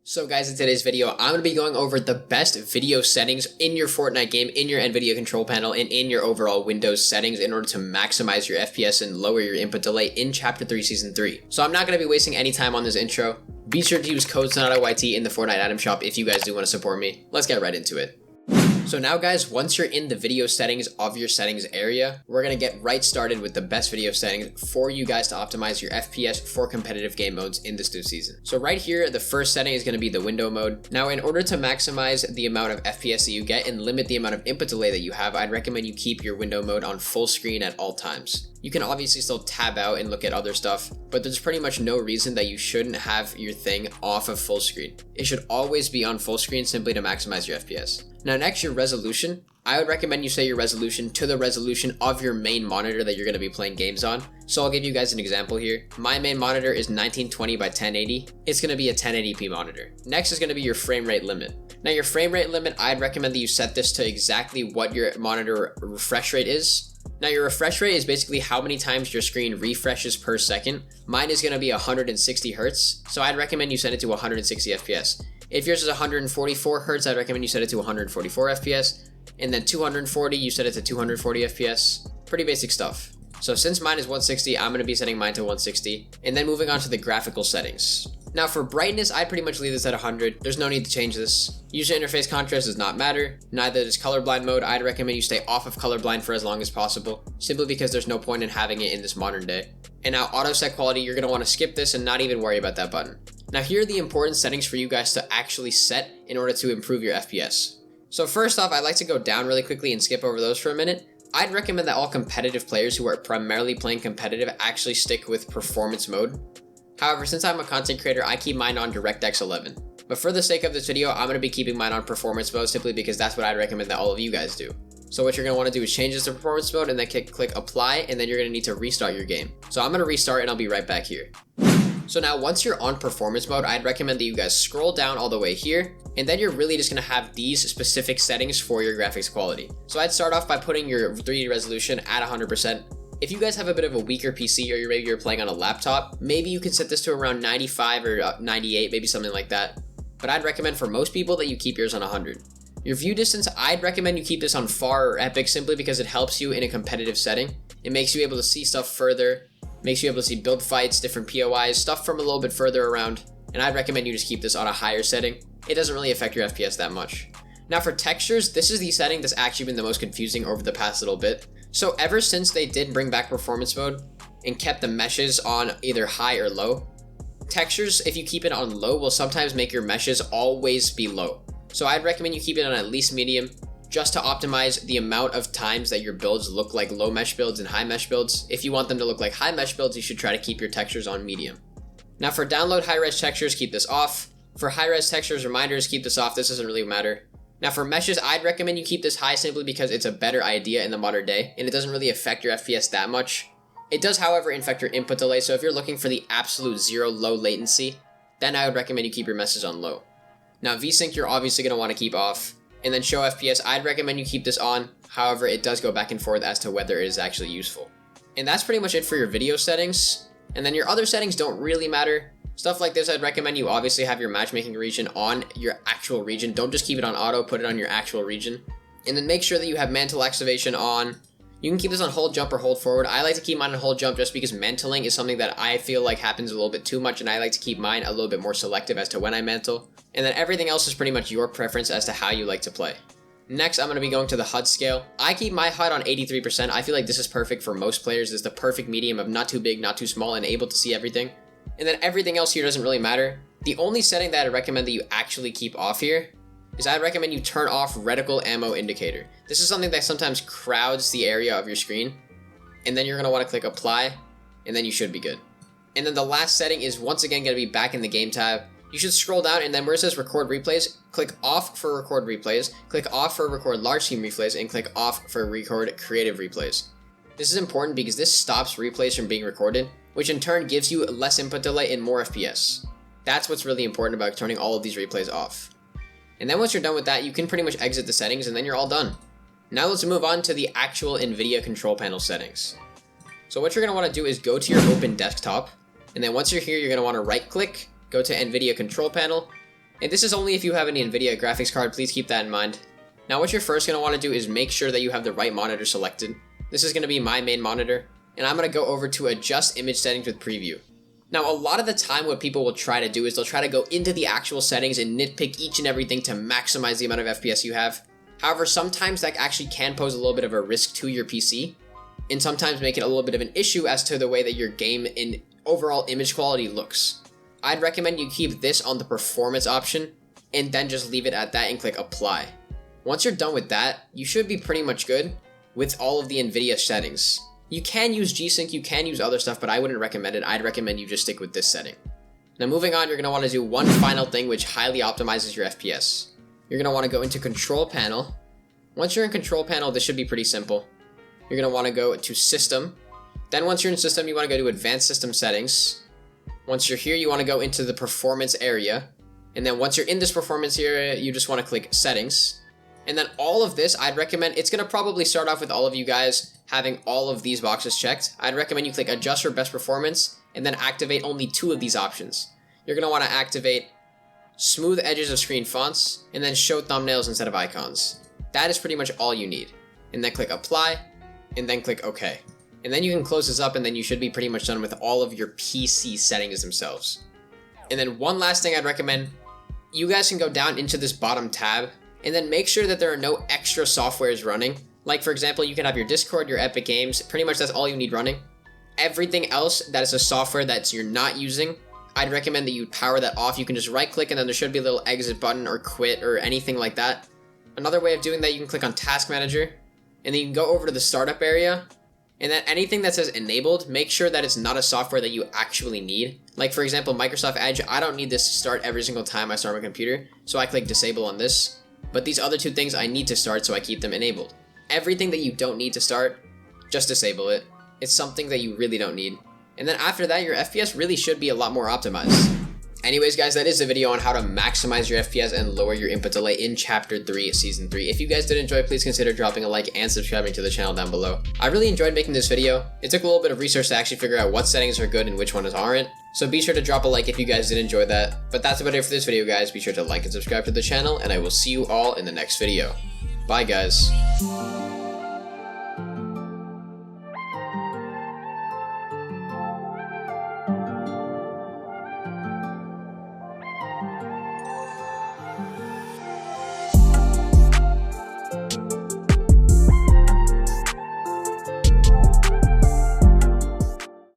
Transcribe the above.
So guys, in today's video, I'm going to be going over the best video settings in your Fortnite game, in your Nvidia control panel, and in your overall Windows settings in order to maximize your FPS and lower your input delay in Chapter 3 Season 3. So I'm not going to be wasting any time on this intro. Be sure to use code Sonata YT in the Fortnite item shop if you guys do want to support me. Let's get right into it. So now guys, once you're in the video settings of your settings area, we're going to get right started with the best video settings for you guys to optimize your FPS for competitive game modes in this new season. So right here, the first setting is going to be the window mode. Now in order to maximize the amount of FPS that you get and limit the amount of input delay that you have, I'd recommend you keep your window mode on full screen at all times. You can obviously still tab out and look at other stuff, but there's pretty much no reason that you shouldn't have your thing off of full screen. It should always be on full screen simply to maximize your FPS. Now next, your resolution. I would recommend you set your resolution to the resolution of your main monitor that you're going to be playing games on. So I'll give you guys an example here. My main monitor is 1920 by 1080. It's going to be a 1080p monitor. Next is going to be your frame rate limit. Now your frame rate limit, I'd recommend that you set this to exactly what your monitor refresh rate is. Now your refresh rate is basically how many times your screen refreshes per second. Mine is going to be 160 Hertz, so I'd recommend you set it to 160 FPS. If yours is 144 Hertz, I'd recommend you set it to 144 FPS. And then 240, you set it to 240 FPS. Pretty basic stuff. So since mine is 160, I'm going to be setting mine to 160. And then moving on to the graphical settings. Now for brightness, I pretty much leave this at 100. There's no need to change this. User interface contrast does not matter. Neither does colorblind mode. I'd recommend you stay off of colorblind for as long as possible, simply because there's no point in having it in this modern day. And now auto set quality, you're going to want to skip this and not even worry about that button. Now here are the important settings for you guys to actually set in order to improve your FPS. So first off, I'd like to go down really quickly and skip over those for a minute. I'd recommend that all competitive players who are primarily playing competitive actually stick with performance mode. However, since I'm a content creator, I keep mine on DirectX 11. But for the sake of this video, I'm going to be keeping mine on performance mode simply because that's what I'd recommend that all of you guys do. So what you're going to want to do is change this to performance mode and then click apply, and then you're going to need to restart your game. So I'm going to restart and I'll be right back here. So now once you're on performance mode, I'd recommend that you guys scroll down all the way here, and then you're really just going to have these specific settings for your graphics quality. So I'd start off by putting your 3D resolution at 100%. If you guys have a bit of a weaker PC or maybe you're playing on a laptop, maybe you can set this to around 95 or 98, maybe something like that. But I'd recommend for most people that you keep yours on 100. Your view distance, I'd recommend you keep this on far or epic simply because it helps you in a competitive setting. It makes you able to see stuff further, makes you able to see build fights, different POIs, stuff from a little bit further around. And I'd recommend you just keep this on a higher setting. It doesn't really affect your FPS that much. Now for textures, this is the setting that's actually been the most confusing over the past little bit. So ever since they did bring back performance mode and kept the meshes on either high or low, textures, if you keep it on low, will sometimes make your meshes always be low. So I'd recommend you keep it on at least medium, just to optimize the amount of times that your builds look like low mesh builds and high mesh builds. If you want them to look like high mesh builds, you should try to keep your textures on medium. Now for download high-res textures, keep this off. For high-res textures reminders, keep this off. This doesn't really matter. Now for meshes, I'd recommend you keep this high simply because it's a better idea in the modern day, and it doesn't really affect your FPS that much. It does, however, affect your input delay, so if you're looking for the absolute zero low latency, then I would recommend you keep your meshes on low. Now VSync, you're obviously going to want to keep off. And then show FPS, I'd recommend you keep this on. However, it does go back and forth as to whether it is actually useful. And that's pretty much it for your video settings. And then your other settings don't really matter. Stuff like this, I'd recommend you obviously have your matchmaking region on your actual region. Don't just keep it on auto, put it on your actual region. And then make sure that you have mantle activation on. You can keep this on hold jump or hold forward. I like to keep mine on hold jump just because mantling is something that I feel like happens a little bit too much, and I like to keep mine a little bit more selective as to when I mantle. And then everything else is pretty much your preference as to how you like to play. Next, I'm going to be going to the HUD scale. I keep my HUD on 83%. I feel like this is perfect for most players. It's the perfect medium of not too big, not too small, and able to see everything. And then everything else here doesn't really matter. The only setting that I recommend that you actually keep off here is I recommend you turn off reticle ammo indicator. This is something that sometimes crowds the area of your screen. And then you're going to want to click apply, and then you should be good. And then the last setting is once again going to be back in the game tab. You should scroll down, and then where it says record replays, click off for record replays, click off for record large team replays, and click off for record creative replays. This is important because this stops replays from being recorded, which in turn gives you less input delay and more FPS. That's what's really important about turning all of these replays off. And then once you're done with that, you can pretty much exit the settings and then you're all done. Now let's move on to the actual Nvidia control panel settings. So what you're going to want to do is go to your open desktop, and then once you're here, you're going to want to right click, go to Nvidia control panel, And this is only if you have any Nvidia graphics card, please keep that in mind. Now what you're first going to want to do is make sure that you have the right monitor selected. This is going to be my main monitor, and I'm going to go over to adjust image settings with preview. Now a lot of the time what people will try to do is they'll try to go into the actual settings and nitpick each and everything to maximize the amount of FPS you have. However, sometimes that actually can pose a little bit of a risk to your PC, and sometimes make it a little bit of an issue as to the way that your game and overall image quality looks. I'd recommend you keep this on the performance option, and then just leave it at that and click apply. Once you're done with that, you should be pretty much good with all of the Nvidia settings. You can use G-Sync, you can use other stuff, but I wouldn't recommend it. I'd recommend you just stick with this setting. Now moving on, you're going to want to do one final thing which highly optimizes your FPS. You're going to want to go into Control Panel. Once you're in Control Panel, this should be pretty simple. You're going to want to go to System. Then once you're in System, you want to go to Advanced System Settings. Once you're here, you want to go into the Performance area. And then once you're in this Performance area, you just want to click Settings. And then all of this, I'd recommend, it's going to probably start off with all of you guys having all of these boxes checked. I'd recommend you click Adjust for Best Performance, and then activate only 2 of these options. You're going to want to activate Smooth Edges of Screen Fonts, and then Show Thumbnails instead of Icons. That is pretty much all you need. And then click Apply, and then click OK. And then you can close this up, and then you should be pretty much done with all of your PC settings themselves. And then one last thing I'd recommend, you guys can go down into this bottom tab, and then make sure that there are no extra softwares running. Like for example, you can have your Discord, your Epic Games, pretty much that's all you need running. Everything else that is a software that you're not using, I'd recommend that you power that off. You can just right click and then there should be a little exit button or quit or anything like that. Another way of doing that, you can click on Task Manager, and then you can go over to the startup area, and then anything that says enabled, make sure that it's not a software that you actually need. Like for example, Microsoft Edge, I don't need this to start every single time I start my computer, so I click disable on this. But these other 2 things I need to start, so I keep them enabled. Everything that you don't need to start, just disable it. It's something that you really don't need. And then after that, your FPS really should be a lot more optimized. Anyways guys, that is the video on how to maximize your FPS and lower your input delay in Chapter 3, Season 3. If you guys did enjoy, please consider dropping a like and subscribing to the channel down below. I really enjoyed making this video. It took a little bit of research to actually figure out what settings are good and which ones aren't. So be sure to drop a like if you guys did enjoy that. But that's about it for this video guys. Be sure to like and subscribe to the channel, and I will see you all in the next video. Bye guys.